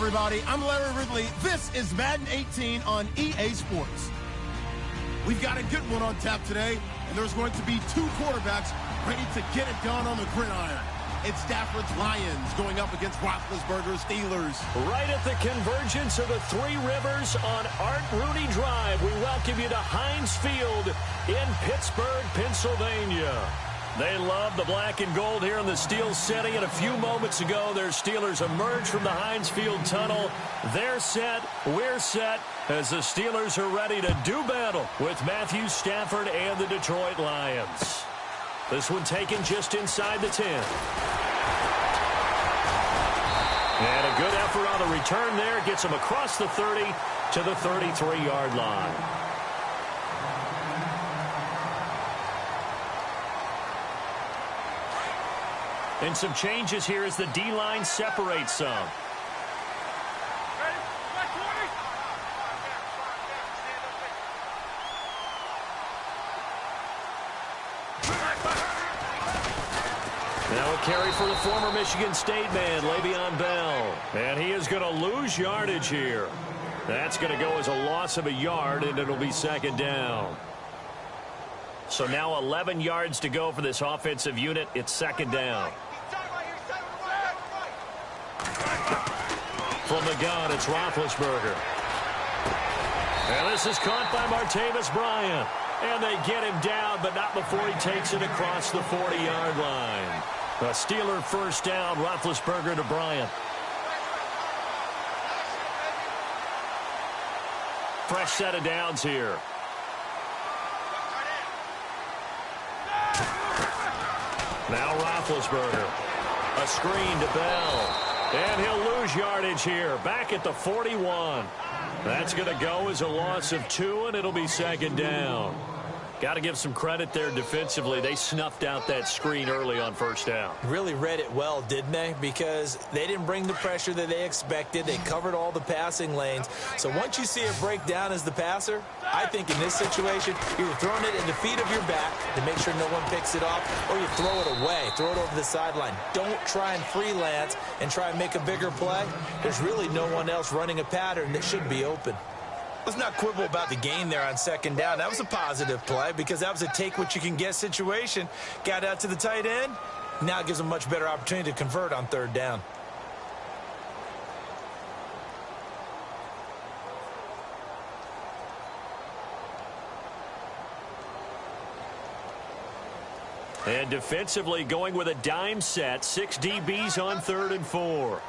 everybody. I'm Larry Ridley. This is Madden 18 on EA Sports. We've got a good one on tap today, and there's going to be two quarterbacks ready to get it done on the gridiron. It's Stafford's Lions going up against Roethlisberger's Steelers. Right at the convergence of the Three Rivers on Art Rooney Drive, we welcome you to Heinz Field in Pittsburgh, Pennsylvania. They love the black and gold here in the steel setting, and a few moments ago, their Steelers emerged from the Heinz Field tunnel. They're set, we're set, as the Steelers are ready to do battle with Matthew Stafford and the Detroit Lions. This one taken just inside the 10. And a good effort on the return there. Gets him across the 30 to the 33-yard line. And some changes here as the D-line separates some. Now a carry for the former Michigan State man, Le'Veon Bell. And he is going to lose yardage here. That's going to go as a loss of a yard, and it'll be second down. So now 11 yards to go for this offensive unit. It's second down. From the gun, it's Roethlisberger. And this is caught by Martavis Bryant. And they get him down, but not before he takes it across the 40-yard line. A Steeler first down, Roethlisberger to Bryant. Fresh set of downs here. Now Roethlisberger. A screen to Bell. And he'll lose yardage here. Back at the 41. That's going to go as a loss of 2, and it'll be second down. Got to give some credit there defensively. They snuffed out that screen early on first down. Really read it well, didn't they? Because they didn't bring the pressure that they expected. They covered all the passing lanes. So once you see it break down as the passer, I think in this situation, you're throwing it in the feet of your back to make sure no one picks it off, or you throw it away, throw it over the sideline. Don't try and freelance and try and make a bigger play. There's really no one else running a pattern that should be open. Let's not quibble about the gain there on second down. That was a positive play because that was a take-what-you-can-get situation. Got out to the tight end. Now it gives them a much better opportunity to convert on third down. And defensively going with a dime set. 6 DBs on 3rd and 4.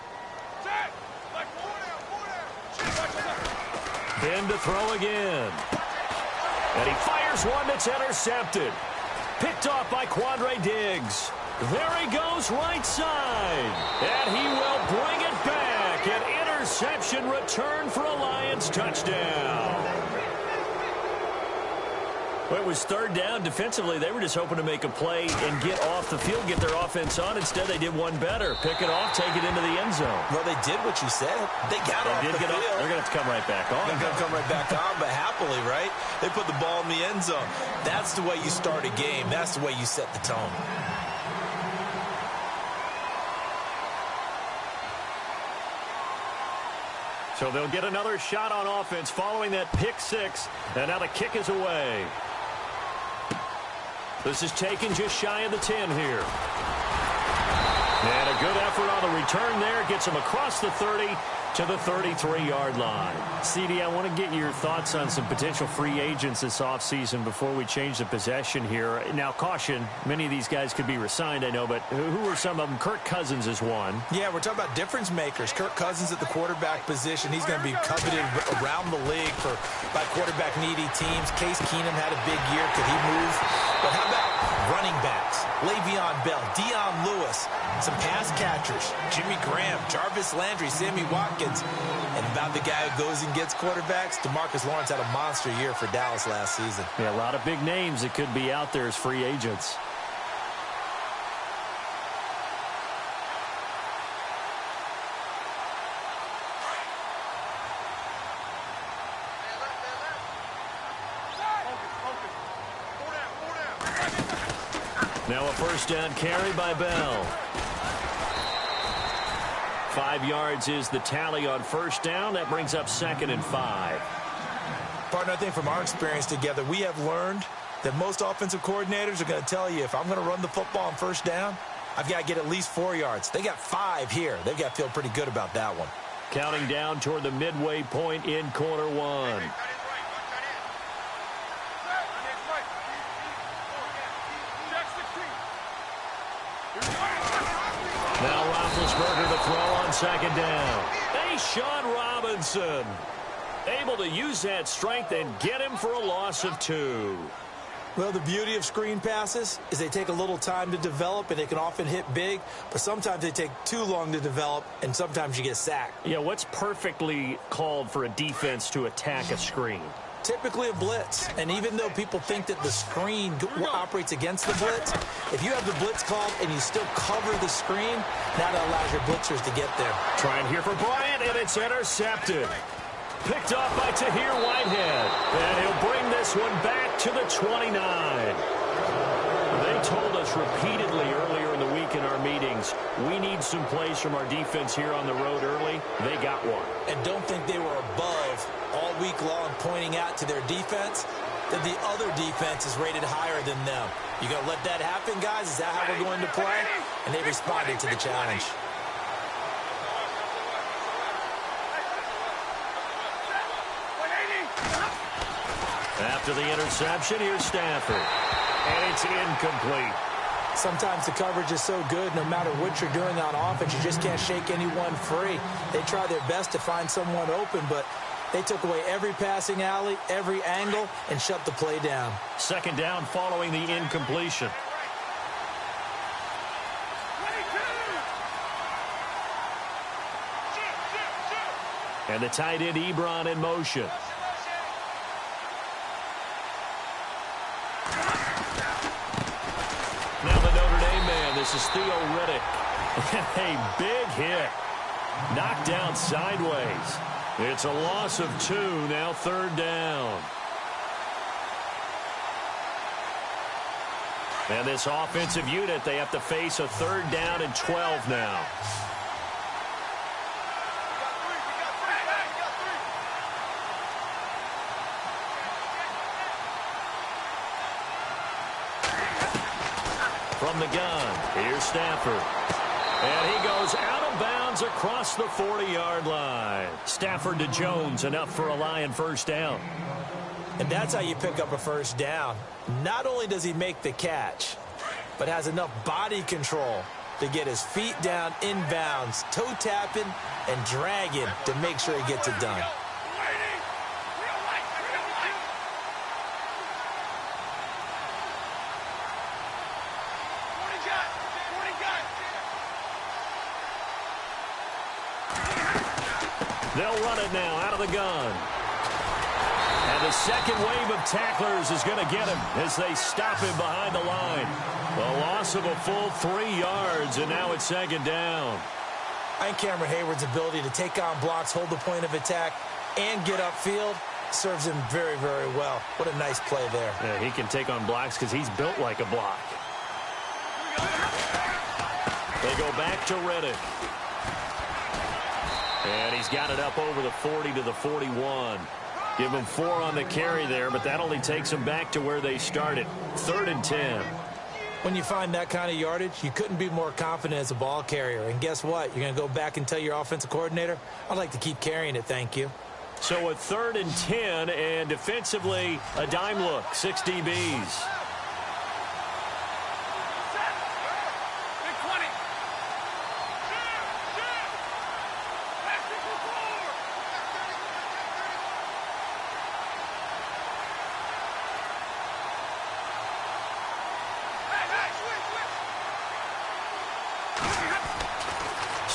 Then to throw again. And he fires one that's intercepted. Picked off by Quandre Diggs. There he goes right side. And he will bring it back. An interception return for a Lions touchdown. Well, it was third down. Defensively, they were just hoping to make a play and get off the field, get their offense on. Instead, they did one better. Pick it off, take it into the end zone. Well, they did what you said. They got off the field. They're going to have to come right back on. They're going to come right back on, but happily, right? They put the ball in the end zone. That's the way you start a game. That's the way you set the tone. So they'll get another shot on offense following that pick 6. And now the kick is away. This is taken just shy of the 10 here. And a good effort on the return there. Gets him across the 30 to the 33-yard line. CD, I want to get your thoughts on some potential free agents this offseason before we change the possession here. Now, caution, many of these guys could be re-signed, I know, but who are some of them? Kirk Cousins is one. Yeah, we're talking about difference makers. Kirk Cousins at the quarterback position. He's going to be coveted around the league by quarterback-needy teams. Case Keenum had a big year. Could he move? But how about running backs? Le'Veon Bell, Dion Lewis, some pass catchers, Jimmy Graham, Jarvis Landry, Sammy Watkins. And about the guy who goes and gets quarterbacks, DeMarcus Lawrence had a monster year for Dallas last season. Yeah, a lot of big names that could be out there as free agents. Now a first down carry by Bell. 5 yards is the tally on first down. That brings up 2nd and 5. Partner, I think from our experience together, we have learned that most offensive coordinators are going to tell you, if I'm going to run the football on first down, I've got to get at least 4 yards. They got 5 here. They've got to feel pretty good about that one. Counting down toward the midway point in quarter 1. Now Roethlisberger to throw on 2nd down. Hey, Sean Robinson able to use that strength and get him for a loss of 2. Well, the beauty of screen passes is they take a little time to develop, and they can often hit big, but sometimes they take too long to develop, and sometimes you get sacked. Yeah, what's perfectly called for a defense to attack a screen? Typically a blitz, and even though people think that the screen operates against the blitz, if you have the blitz called and you still cover the screen, that allows your blitzers to get there. Trying here for Bryant, and it's intercepted. Picked off by Tahir Whitehead, and he'll bring this one back to the 29. They told us repeatedly earlier in the week in our meetings, we need some plays from our defense here on the road early. They got one. And don't think they were above all week long pointing out to their defense that the other defense is rated higher than them. You going to let that happen, guys? Is that how we're going to play? And they responded to the challenge. After the interception, here's Stafford. And it's incomplete. Sometimes the coverage is so good, no matter what you're doing on offense, you just can't shake anyone free. They try their best to find someone open, but they took away every passing alley, every angle, and shut the play down. 2nd down following the incompletion. And the tight end Ebron in motion. Now the Notre Dame man, this is Theo Riddick. A big hit. Knocked down sideways. It's a loss of 2, now 3rd down. And this offensive unit, they have to face a 3rd down and 12 now. From the gun, here's Stafford. And he goes out of bounds across the 40-yard line. Stafford to Jones, enough for a Lion first down. And that's how you pick up a first down. Not only does he make the catch, but has enough body control to get his feet down inbounds, toe tapping and dragging to make sure he gets it done. They'll run it now out of the gun. And the second wave of tacklers is going to get him as they stop him behind the line. A loss of a full 3 yards, and now it's 2nd down. I think Cameron Hayward's ability to take on blocks, hold the point of attack, and get upfield serves him very, very well. What a nice play there. Yeah, he can take on blocks because he's built like a block. They go back to Riddick. And he's got it up over the 40 to the 41. Give him 4 on the carry there, but that only takes them back to where they started. 3rd and 10. When you find that kind of yardage, you couldn't be more confident as a ball carrier. And guess what? You're going to go back and tell your offensive coordinator, I'd like to keep carrying it, thank you. So a 3rd and 10, and defensively, a dime look, 6 DBs.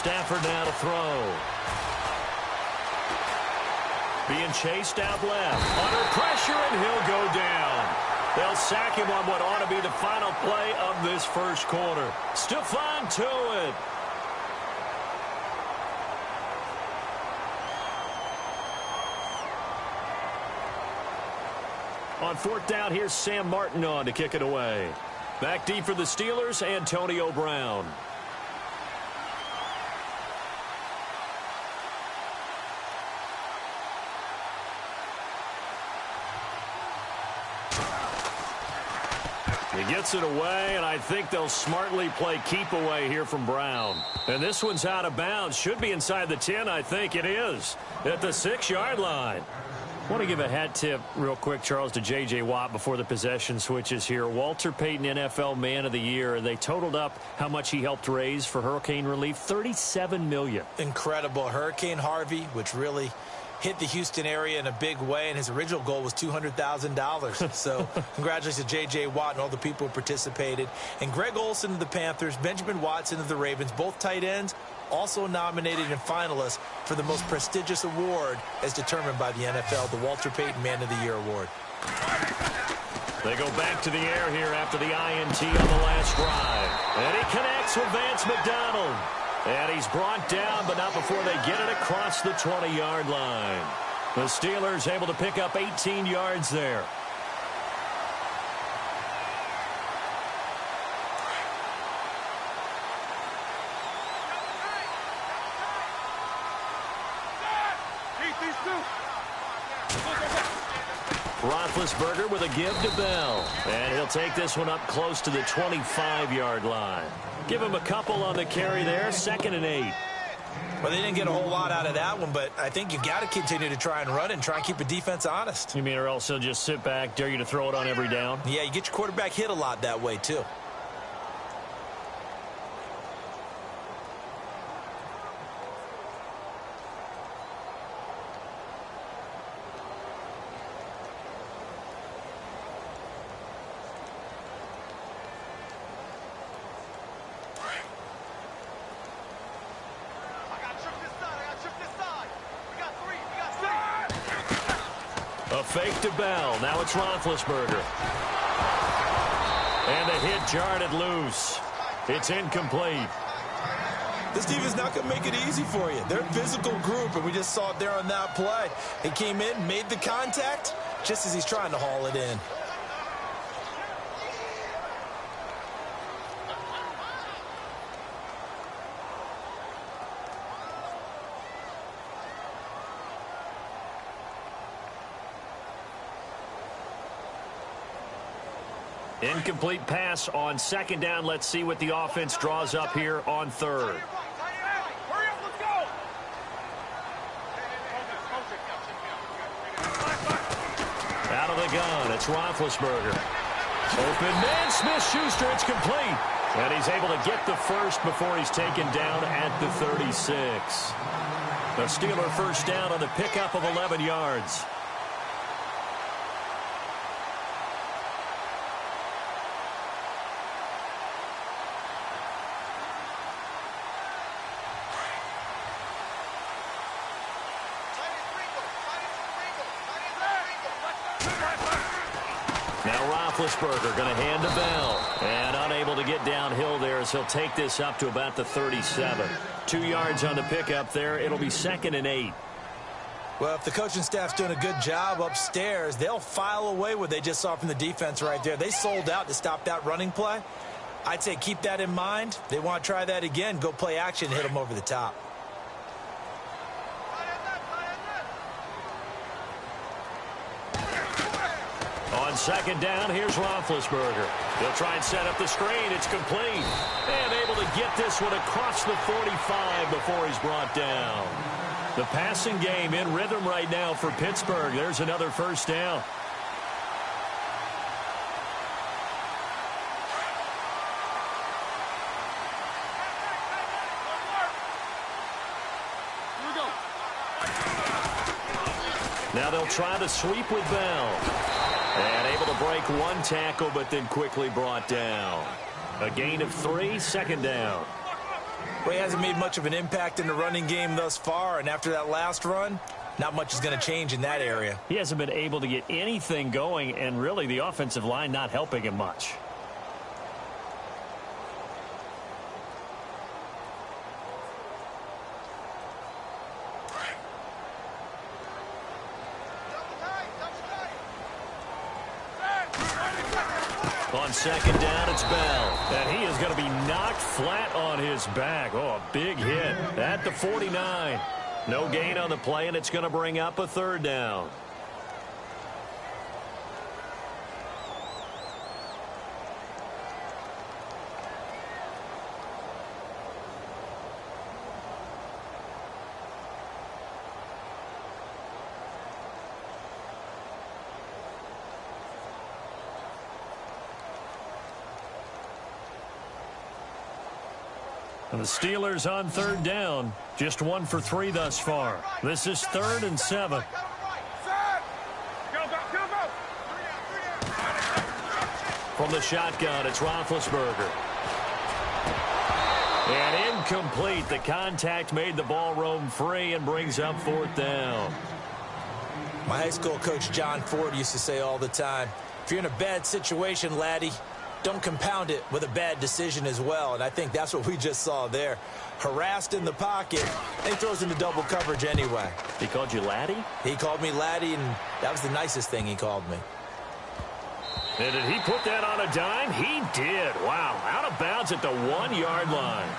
Stafford now to throw. Being chased out left. Under pressure, and he'll go down. They'll sack him on what ought to be the final play of this first quarter. Stephon Tuitt. On 4th down, here's Sam Martin on to kick it away. Back deep for the Steelers, Antonio Brown. He gets it away, and I think they'll smartly play keep away here from Brown. And this one's out of bounds. Should be inside the 10, I think it is, at the 6-yard line. I want to give a hat tip real quick, Charles, to J.J. Watt before the possession switches here. Walter Payton, NFL Man of the Year. They totaled up how much he helped raise for hurricane relief, $37 million. Incredible. Hurricane Harvey, which really hit the Houston area in a big way, and his original goal was $200,000. So congratulations to J.J. Watt and all the people who participated. And Greg Olsen of the Panthers, Benjamin Watson of the Ravens, both tight ends, also nominated and finalists for the most prestigious award as determined by the NFL, the Walter Payton Man of the Year Award. They go back to the air here after the INT on the last drive. And he connects with Vance McDonald. And he's brought down, but not before they get it across the 20-yard line. The Steelers able to pick up 18 yards there. Roethlisberger with a give to Bell. And he'll take this one up close to the 25-yard line. Give him a couple on the carry there. 2nd and 8. Well, they didn't get a whole lot out of that one, but I think you got to continue to try and run and try and keep the defense honest. You mean or else he'll just sit back, dare you to throw it on every down? Yeah, you get your quarterback hit a lot that way, too. A fake to Bell. Now it's Roethlisberger. And the hit jarred it loose. It's incomplete. This team is not going to make it easy for you. They're a physical group, and we just saw it there on that play. He came in, made the contact, just as he's trying to haul it in. Incomplete pass on 2nd down. Let's see what the offense draws up here on 3rd. Out of the gun, it's Roethlisberger. Open man, Smith-Schuster, it's complete. And he's able to get the first before he's taken down at the 36. The Steeler first down on the pickup of 11 yards. Roethlisberger going to hand to Bell. And unable to get downhill there as he'll take this up to about the 37. 2 yards on the pickup there. It'll be 2nd and 8. Well, if the coaching staff's doing a good job upstairs, they'll file away what they just saw from the defense right there. They sold out to stop that running play. I'd say keep that in mind. They want to try that again. Go play action and hit them over the top. On 2nd down, here's Roethlisberger. He'll try and set up the screen. It's complete. And able to get this one across the 45 before he's brought down. The passing game in rhythm right now for Pittsburgh. There's another first down. Now they'll try to sweep with Bell. And able to break one tackle, but then quickly brought down. A gain of 3, 2nd down. Well, he hasn't made much of an impact in the running game thus far, and after that last run, not much is going to change in that area. He hasn't been able to get anything going, and really the offensive line not helping him much. On 2nd down, it's Bell. And he is going to be knocked flat on his back. Oh, a big hit at the 49. No gain on the play, and it's going to bring up a 3rd down. And the Steelers on third down. Just 1 for 3 thus far. This is 3rd and 7. From the shotgun, it's Roethlisberger. And incomplete. The contact made the ball roam free and brings up 4th down. My high school coach, John Ford, used to say all the time, if you're in a bad situation, laddie, don't compound it with a bad decision as well. And I think that's what we just saw there. Harassed in the pocket, and he throws into double coverage anyway. He called you laddie? He called me laddie, and that was the nicest thing he called me. And did he put that on a dime? He did. Wow. Out of bounds at the 1-yard line.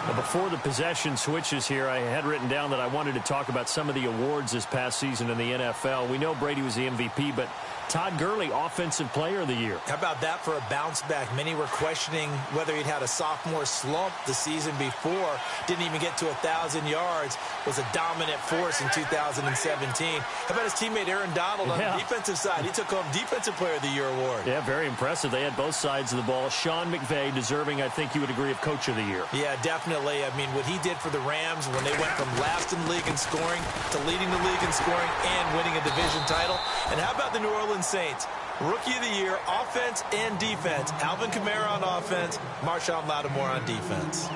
Well, before the possession switches here, I had written down that I wanted to talk about some of the awards this past season in the NFL. We know Brady was the MVP, but Todd Gurley, Offensive Player of the Year. How about that for a bounce back? Many were questioning whether he'd had a sophomore slump the season before. Didn't even get to 1,000 yards. Was a dominant force in 2017. How about his teammate Aaron Donald on the defensive side? He took home Defensive Player of the Year award. Yeah, very impressive. They had both sides of the ball. Sean McVay deserving, I think you would agree, of Coach of the Year. Yeah, definitely. I mean, what he did for the Rams when they went from last in the league in scoring to leading the league in scoring and winning a division title. And how about the New Orleans Saints? Rookie of the Year, offense and defense. Alvin Kamara on offense, Marshawn Lattimore on defense.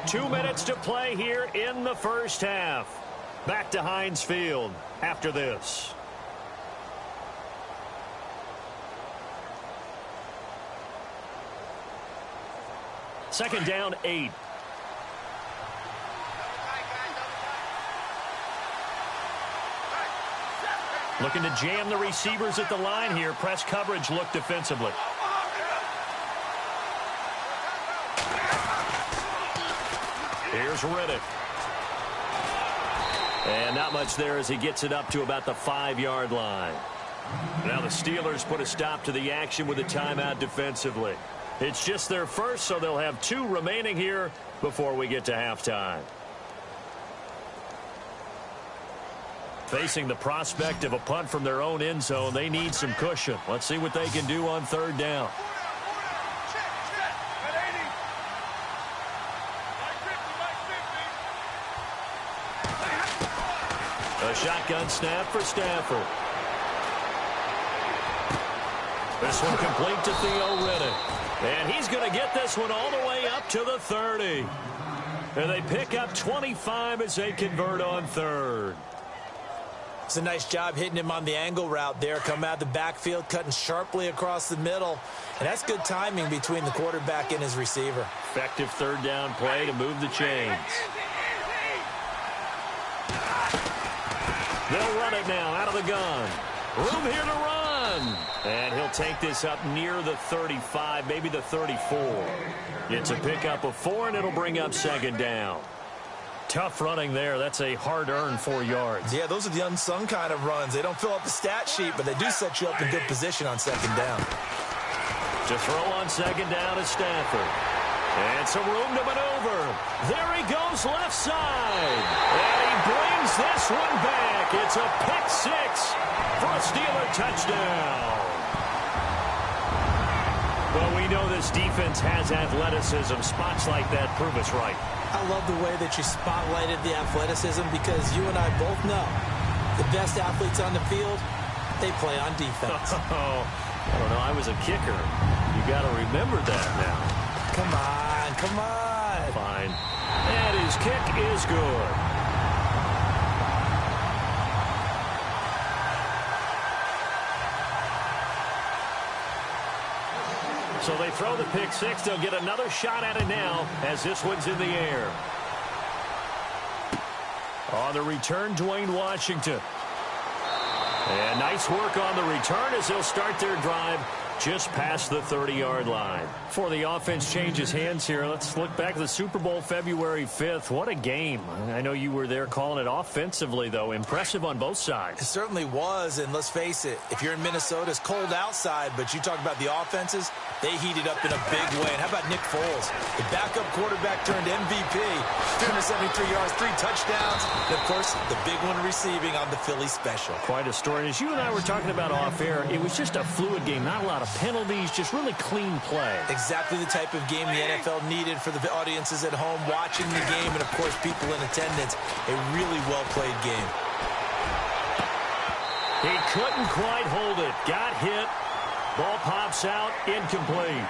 Two minutes to play here in the first half. Back to Heinz Field after this. Second down, 8. Looking to jam the receivers at the line here. Press coverage look defensively. Here's Riddick. And not much there as he gets it up to about the 5-yard line. Now the Steelers put a stop to the action with a timeout defensively. It's just their first, so they'll have 2 remaining here before we get to halftime. Facing the prospect of a punt from their own end zone, they need some cushion. Let's see what they can do on third down. A shotgun snap for Stafford. This one complete to Theo Riddick. And he's going to get this one all the way up to the 30. And they pick up 25 as they convert on third. It's a nice job hitting him on the angle route there. Come out of the backfield, cutting sharply across the middle. And that's good timing between the quarterback and his receiver. Effective third down play to move the chains. They'll run it now out of the gun. Room here to run. And he'll take this up near the 35, maybe the 34. It's a pickup of 4, and it'll bring up second down. Tough running there. That's a hard-earned 4 yards. Yeah, those are the unsung kind of runs. They don't fill up the stat sheet, but they do set you up in good position on second down. To throw on second down is Stafford. And some room to maneuver. There he goes left side. And he brings this one back. It's a pick 6 for a Steeler touchdown. Well, we know this defense has athleticism. Spots like that prove us right. I love the way that you spotlighted the athleticism because you and I both know the best athletes on the field, they play on defense. Oh, I don't know. I was a kicker. You got to remember that now. Come on, come on. Fine. And his kick is good. So they throw the pick 6. They'll get another shot at it now as this one's in the air. On the return, Dwayne Washington. And nice work on the return as they'll start their drive just past the 30-yard line. Before the offense changes hands here, let's look back at the Super Bowl February 5th. What a game. I know you were there calling it offensively, though. Impressive on both sides. It certainly was, and let's face it, if you're in Minnesota, it's cold outside, but you talk about the offenses, they heated up in a big way. And how about Nick Foles? The backup quarterback turned MVP, 273 yards, 3 touchdowns, and, of course, the big one receiving on the Philly special. Quite a story. And as you and I were talking about off air, it was just a fluid game, not a lot of penalties, just really clean play. Exactly the type of game the NFL needed for the audiences at home watching the game and, of course, people in attendance. A really well-played game. He couldn't quite hold it. Got hit. Ball pops out. Incomplete.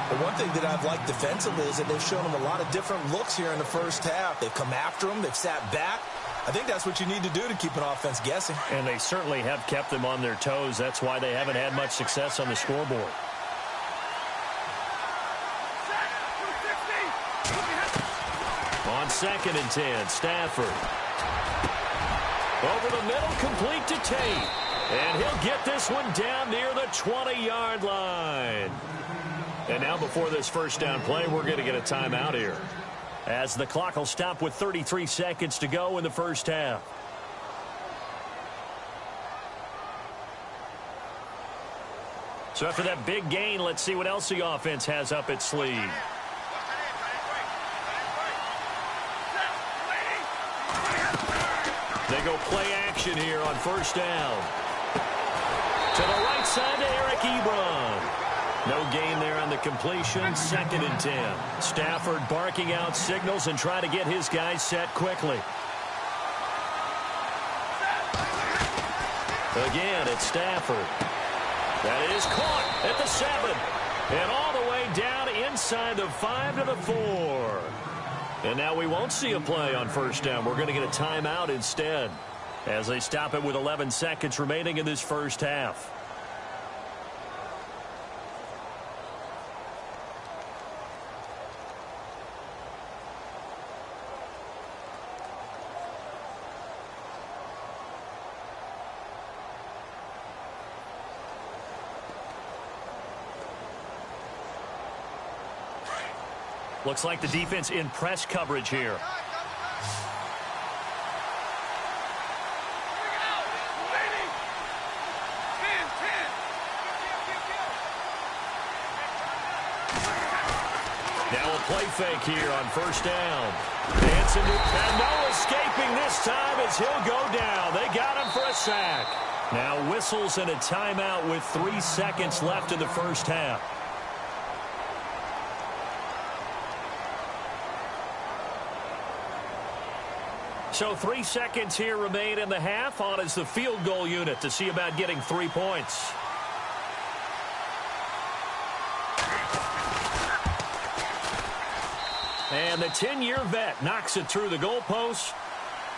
But one thing that I've liked defensively is that they've shown him a lot of different looks here in the first half. They've come after him. They've sat back. I think that's what you need to do to keep an offense guessing. And they certainly have kept them on their toes. That's why they haven't had much success on the scoreboard. On 2nd and 10, Stafford. Over the middle, complete to Tate. And he'll get this one down near the 20-yard line. And now before this first down play, we're going to get a timeout here, as the clock will stop with 33 seconds to go in the first half. So after that big gain, let's see what else the offense has up its sleeve. They go play action here on first down. To the right side to Eric Ebron. No gain there on the completion. 2nd and 10. Stafford barking out signals and trying to get his guys set quickly. Again, it's Stafford. That is caught at the 7. And all the way down inside the 5 to the 4. And now we won't see a play on first down. We're going to get a timeout instead, as they stop it with 11 seconds remaining in this first half. Looks like the defense in press coverage here. Now a play fake here on first down. Dancing and no escaping this time as he'll go down. They got him for a sack. Now whistles and a timeout with 3 seconds left in the first half. So 3 seconds here remain in the half. On is the field goal unit to see about getting 3 points. And the 10-year vet knocks it through the goalpost.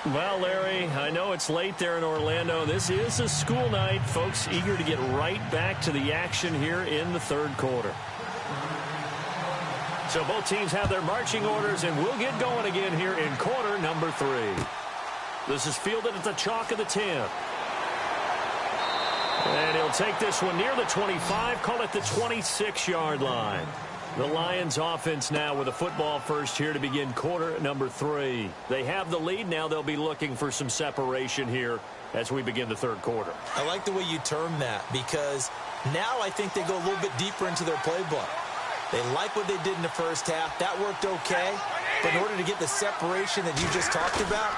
Well, Larry, I know it's late there in Orlando. This is a school night. Folks eager to get right back to the action here in the third quarter. So both teams have their marching orders, and we'll get going again here in quarter number 3. This is fielded at the chalk of the 10. And he'll take this one near the 25, call it the 26-yard line. The Lions offense now with a football first here to begin quarter number 3. They have the lead. Now they'll be looking for some separation here as we begin the third quarter. I like the way you term that, because now I think they go a little bit deeper into their playbook. They like what they did in the first half. That worked okay. But in order to get the separation that you just talked about,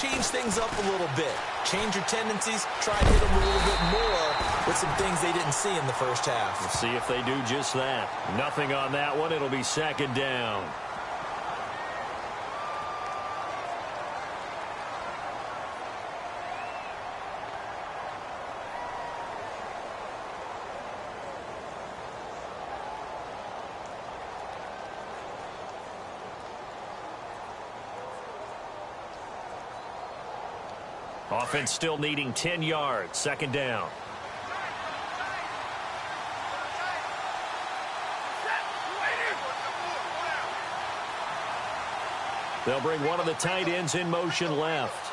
change things up a little bit. Change your tendencies. Try to hit them a little bit more with some things they didn't see in the first half. We'll see if they do just that. Nothing on that one. It'll be 2nd down. Offense still needing 10 yards. 2nd down. They'll bring one of the tight ends in motion left.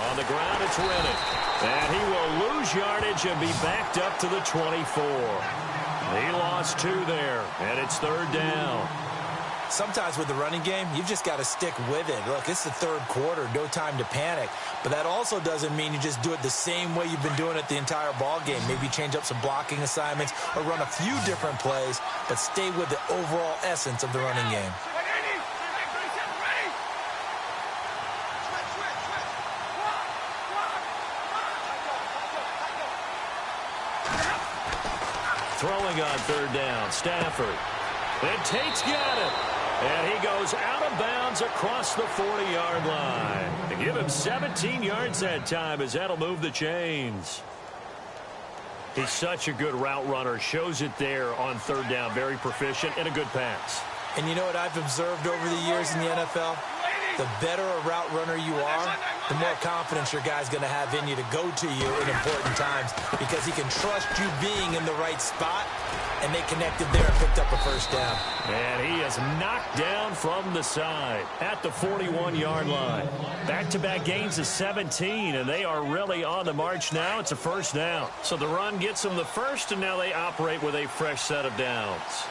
On the ground, it's Riddick. And he will lose yardage and be backed up to the 24. He lost 2 there, and it's 3rd down. Sometimes with the running game, you've just got to stick with it. Look, it's the 3rd quarter, no time to panic. But that also doesn't mean you just do it the same way you've been doing it the entire ball game. Maybe change up some blocking assignments or run a few different plays, but stay with the overall essence of the running game. Throwing on 3rd down, Stafford. And Tate's got it. And he goes out of bounds across the 40-yard line. To give him 17 yards that time as that'll move the chains. He's such a good route runner. Shows it there on 3rd down. Very proficient and a good pass. And you know what I've observed over the years in the NFL? The better a route runner you are, the more confidence your guy's going to have in you to go to you in important times because he can trust you being in the right spot, and they connected there and picked up a 1st down. And he is knocked down from the side at the 41-yard line. Back-to-back gains of 17, and they are really on the march now. It's a 1st down. So the run gets them the 1st, and now they operate with a fresh set of downs.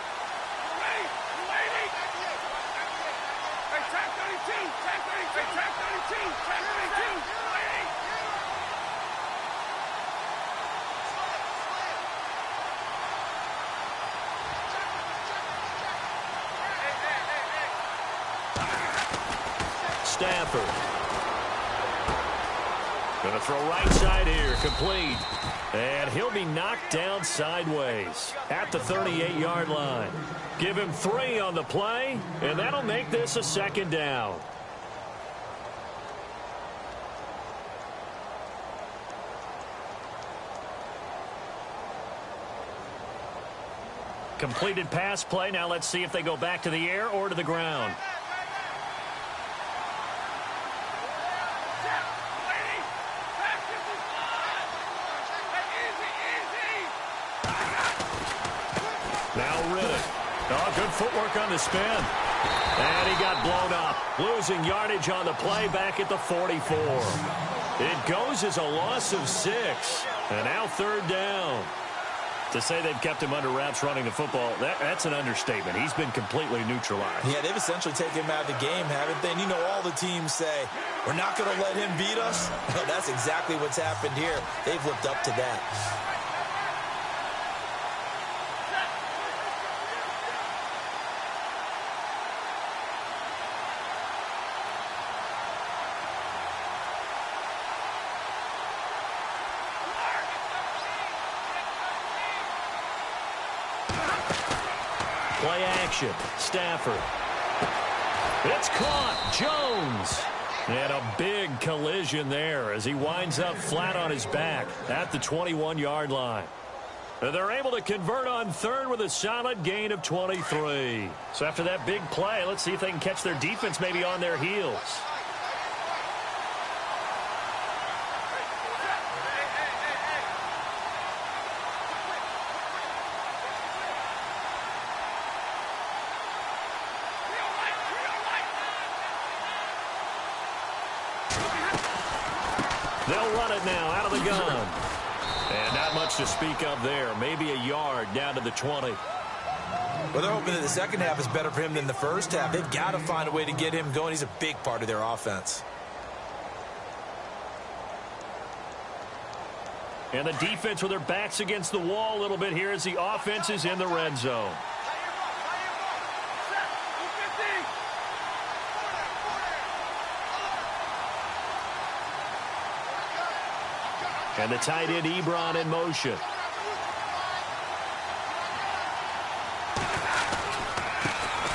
Stafford. Going to throw right side here, complete. And he'll be knocked down sideways at the 38-yard line. Give him 3 on the play, and that'll make this a 2nd down. Completed pass play. Now let's see if they go back to the air or to the ground. Good footwork on the spin. And he got blown up. Losing yardage on the play back at the 44. It goes as a loss of 6. And now 3rd down. To say they've kept him under wraps running the football, that's an understatement. He's been completely neutralized. Yeah, they've essentially taken him out of the game, haven't they? And you know all the teams say, we're not going to let him beat us. Well, that's exactly what's happened here. They've lived up to that. Play action. Stafford. It's caught. Jones. And a big collision there as he winds up flat on his back at the 21-yard line. And they're able to convert on 3rd with a solid gain of 23. So after that big play, let's see if they can catch their defense maybe on their heels. They'll run it now out of the gun. And not much to speak of there. Maybe a yard down to the 20. Well, they're hoping that the 2nd half is better for him than the 1st half. They've got to find a way to get him going. He's a big part of their offense. And the defense with their backs against the wall a little bit here as the offense is in the red zone. And the tight end, Ebron, in motion.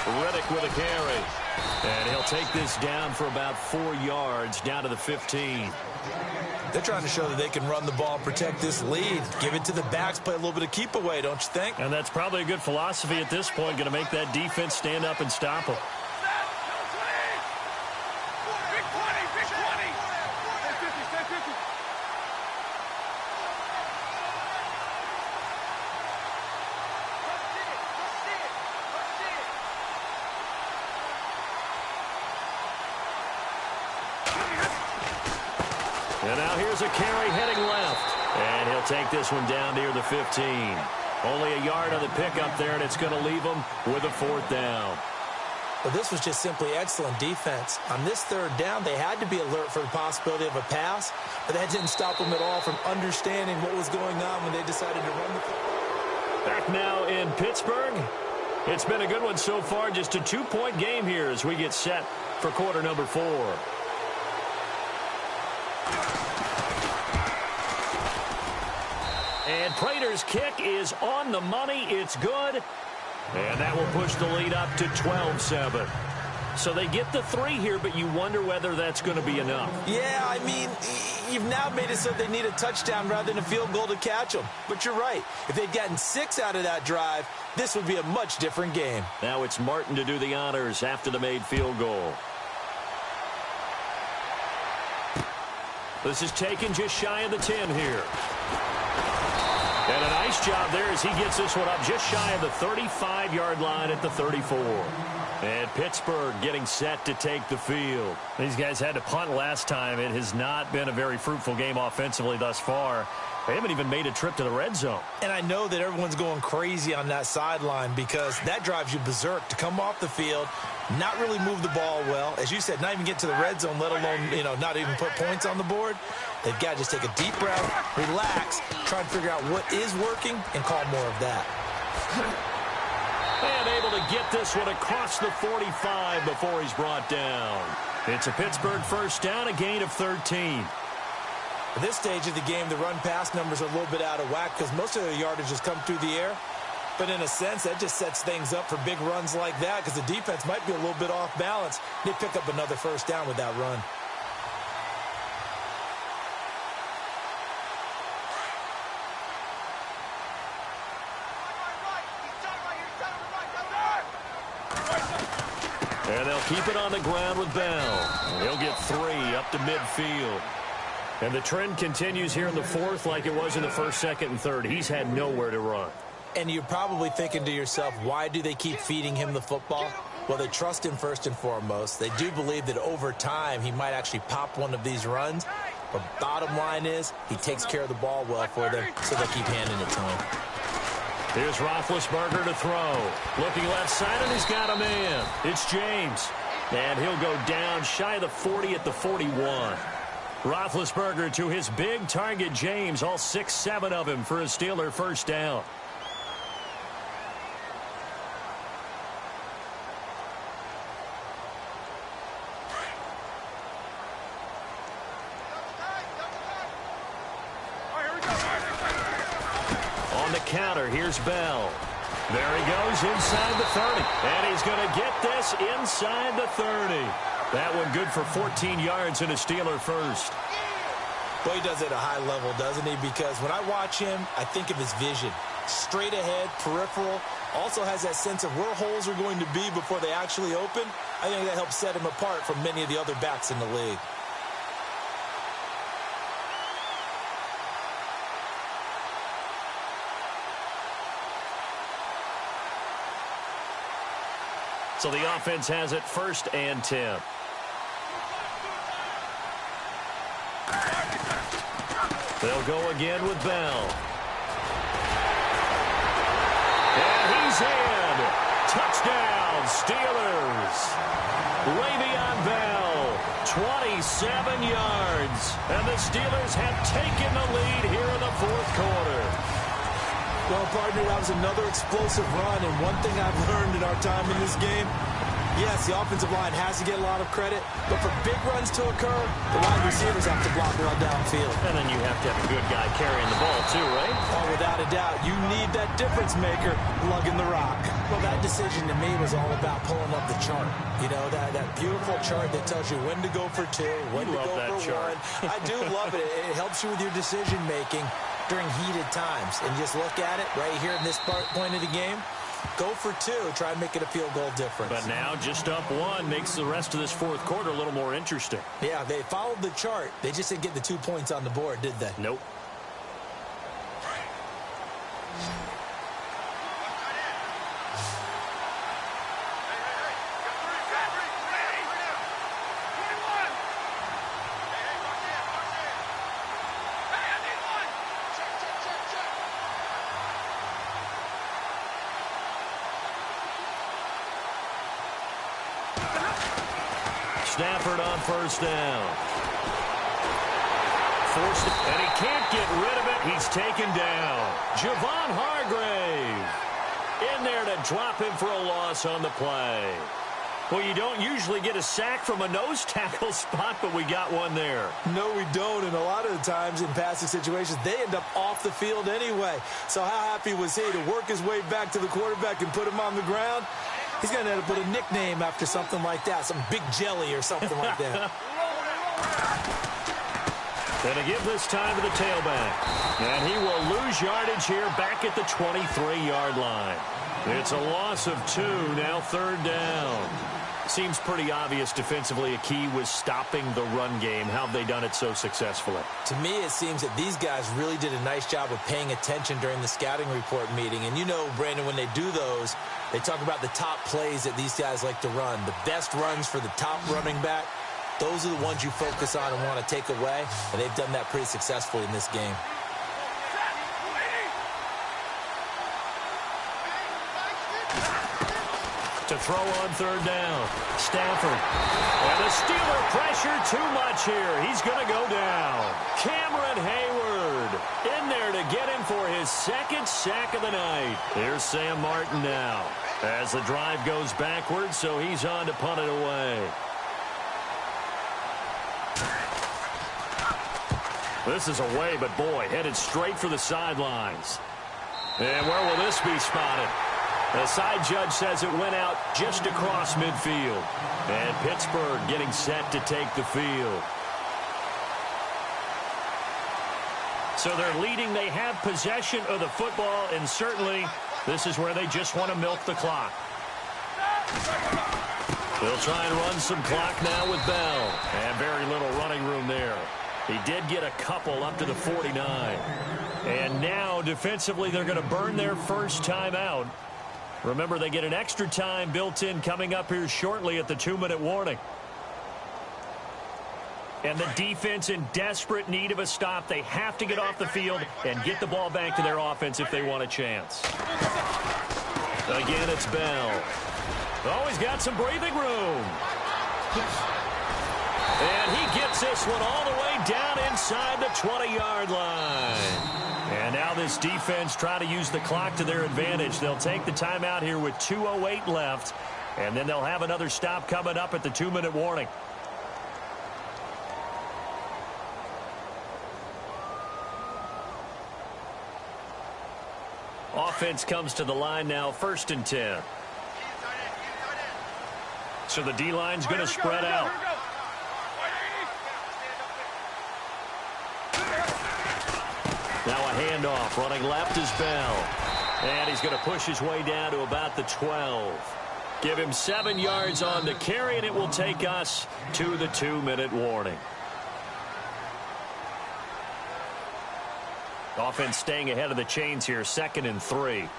Riddick with a carry. And he'll take this down for about 4 yards, down to the 15. They're trying to show that they can run the ball, protect this lead. Give it to the backs, play a little bit of keep away, don't you think? And that's probably a good philosophy at this point, going to make that defense stand up and stop them. And now here's a carry heading left. And he'll take this one down near the 15. Only a yard on the pickup there, and it's going to leave him with a 4th down. Well, this was just simply excellent defense. On this 3rd down, they had to be alert for the possibility of a pass, but that didn't stop them at all from understanding what was going on when they decided to run the ball. Back now in Pittsburgh. It's been a good one so far. Just a 2-point game here as we get set for quarter number 4. And Prater's kick is on the money. It's good. And that will push the lead up to 12-7. So they get the 3 here, but you wonder whether that's going to be enough. Yeah, I mean, you've now made it so they need a touchdown rather than a field goal to catch them. But you're right. If they'd gotten 6 out of that drive, this would be a much different game. Now it's Martin to do the honors after the made field goal. This is taken just shy of the 10 here. And a nice job there as he gets this one up just shy of the 35-yard line at the 34. And Pittsburgh getting set to take the field. These guys had to punt last time. It has not been a very fruitful game offensively thus far. They haven't even made a trip to the red zone. And I know that everyone's going crazy on that sideline because that drives you berserk to come off the field, not really move the ball well. As you said, not even get to the red zone, let alone, not even put points on the board. They've got to just take a deep breath, relax, try and figure out what is working, and call more of that. And able to get this one across the 45 before he's brought down. It's a Pittsburgh 1st down, a gain of 13. At this stage of the game, the run-pass numbers are a little bit out of whack because most of their yardage has come through the air. But in a sense, that just sets things up for big runs like that because the defense might be a little bit off balance. They pick up another 1st down with that run. And they'll keep it on the ground with Bell. He'll get 3 up to midfield. And the trend continues here in the 4th like it was in the 1st, 2nd, and 3rd. He's had nowhere to run. And you're probably thinking to yourself, why do they keep feeding him the football? Well, they trust him first and foremost. They do believe that over time he might actually pop one of these runs. But bottom line is he takes care of the ball well for them, so they keep handing it to him. Here's Roethlisberger to throw. Looking left side, and he's got a man. It's James. And he'll go down shy of the 40 at the 41. Roethlisberger to his big target, James. All 6-7 of him for a Steeler 1st down. On the counter, here's Bell. There he goes inside the 30. And he's going to get this inside the 30. That one good for 14 yards and a Steeler 1st. Well, he does it at a high level, doesn't he? Because when I watch him, I think of his vision. Straight ahead, peripheral. Also has that sense of where holes are going to be before they actually open. I think that helps set him apart from many of the other backs in the league. So the offense has it 1st and 10. They'll go again with Bell. And he's in. Touchdown, Steelers. Le'Veon Bell, 27 yards. And the Steelers have taken the lead here in the 4th quarter. Well, partner, that was another explosive run, and one thing I've learned in our time in this game, yes, the offensive line has to get a lot of credit, but for big runs to occur, the wide receivers have to block well downfield. And then you have to have a good guy carrying the ball too, right? Oh, without a doubt. You need that difference maker lugging the rock. Well, that decision to me was all about pulling up the chart. You know, that beautiful chart that tells you when to go for 2, when to go for 1. I do love it. It helps you with your decision making during heated times. And just look at it right here in this point of the game. Go for 2. Try and make it a field goal difference. But now just up 1 makes the rest of this 4th quarter a little more interesting. Yeah, they followed the chart. They just didn't get the 2 points on the board, did they? Nope. Stafford on first down. Forced it, and he can't get rid of it. He's taken down. Javon Hargrave in there to drop him for a loss on the play. Well, you don't usually get a sack from a nose tackle spot, but we got one there. No, we don't, and a lot of the times in passing situations, they end up off the field anyway. So how happy was he to work his way back to the quarterback and put him on the ground? He's going to end up with a nickname after something like that, some Big Jelly or something like that. Going to give this time to the tailback. And he will lose yardage here back at the 23-yard line. It's a loss of 2, now third down. Seems pretty obvious defensively a key was stopping the run game. How have they done it so successfully? To me, it seems that these guys really did a nice job of paying attention during the scouting report meeting. And you know, Brandon, when they do those, they talk about the top plays that these guys like to run. The best runs for the top running back, those are the ones you focus on and want to take away. And they've done that pretty successfully in this game. To throw on third down. Stafford. And the Steeler pressure too much here. He's going to go down. Cameron Hayward in there to get him for his second sack of the night. Here's Sam Martin now as the drive goes backwards, so he's on to punt it away. This is away, but boy, headed straight for the sidelines. And where will this be spotted? The side judge says it went out just across midfield. And Pittsburgh getting set to take the field. So they're leading. They have possession of the football, and certainly this is where they just want to milk the clock. They'll try and run some clock now with Bell. And very little running room there. He did get a couple up to the 49. And now defensively they're going to burn their first timeout. Remember, they get an extra time built in coming up here shortly at the 2-minute warning. And the defense in desperate need of a stop. They have to get off the field and get the ball back to their offense if they want a chance. Again, it's Bell. Oh, he's got some breathing room. And he gets this one all the way down inside the 20-yard line. And now this defense trying to use the clock to their advantage. They'll take the timeout here with 2:08 left. And then they'll have another stop coming up at the 2-minute warning. Offense comes to the line now, 1st and 10. So the D-line's going to spread out. Now a handoff. Running left is Bell. And he's going to push his way down to about the 12. Give him 7 yards on the carry, and it will take us to the 2-minute warning. Offense staying ahead of the chains here, 2nd and 3.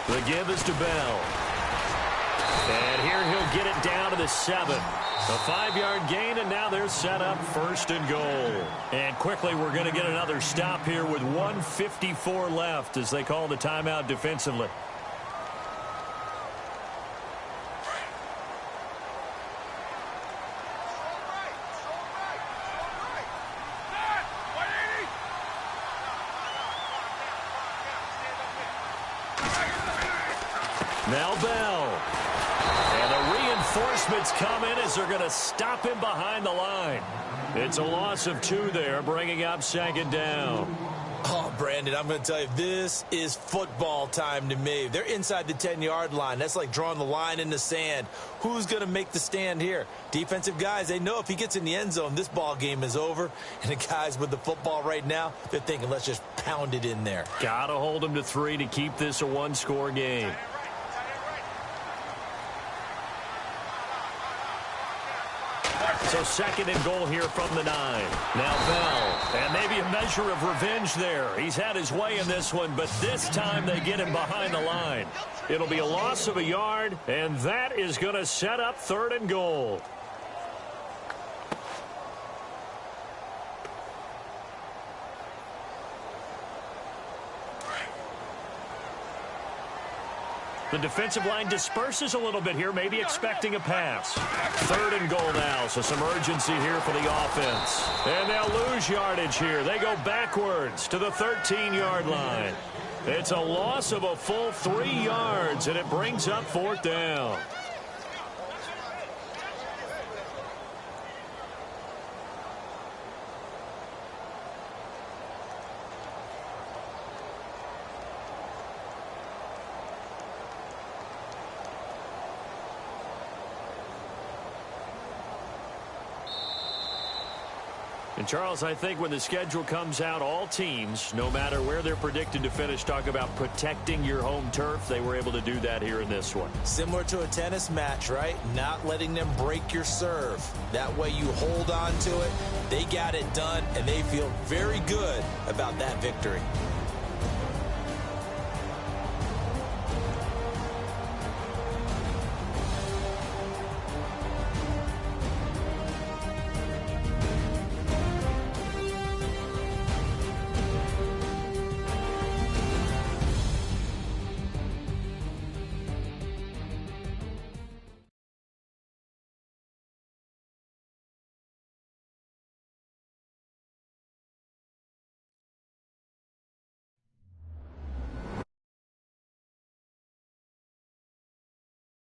The give is to Bell. And here he'll get it down to the 7. A 5-yard gain, and now they're set up 1st and goal. And quickly we're going to get another stop here with 1:54 left as they call the timeout defensively. Now Bell. And the reinforcements come in as they're going to stop him behind the line. It's a loss of 2 there, bringing up 2nd down. Oh, Brandon, I'm going to tell you, this is football time to me. They're inside the 10-yard line. That's like drawing the line in the sand. Who's going to make the stand here? Defensive guys, they know if he gets in the end zone, this ball game is over. And the guys with the football right now, they're thinking, let's just pound it in there. Got to hold them to 3 to keep this a 1-score game. So second and goal here from the 9. Now Bell, and maybe a measure of revenge there. He's had his way in this one, but this time they get him behind the line. It'll be a loss of a yard, and that is going to set up third and goal. The defensive line disperses a little bit here, maybe expecting a pass. Third and goal now, so some urgency here for the offense. And they'll lose yardage here. They go backwards to the 13-yard line. It's a loss of a full 3 yards, and it brings up fourth down. And, Charles, I think when the schedule comes out, all teams, no matter where they're predicted to finish, talk about protecting your home turf. They were able to do that here in this one. Similar to a tennis match, right? Not letting them break your serve. That way you hold on to it. They got it done, and they feel very good about that victory.